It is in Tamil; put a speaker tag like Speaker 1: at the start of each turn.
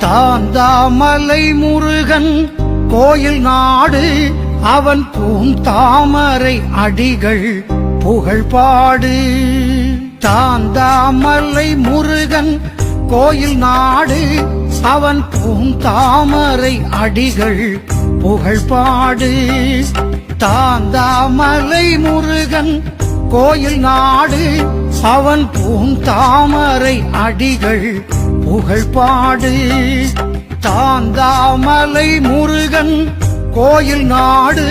Speaker 1: தாந்தாமலை முருகன் கோயில் நாடு அவன் பூந்தாமரை அடிகள் புகழ்பாடு. தாந்தாமலை முருகன் கோயில் நாடு அவன் பூந்தாமரை அடிகள் புகழ்பாடு. தாந்தாமலை முருகன் கோயில் நாடு அவன் பூந்தாமரை அடிகள் புகழ்பாடு. தாந்தாமலை முருகன் கோயில் நாடு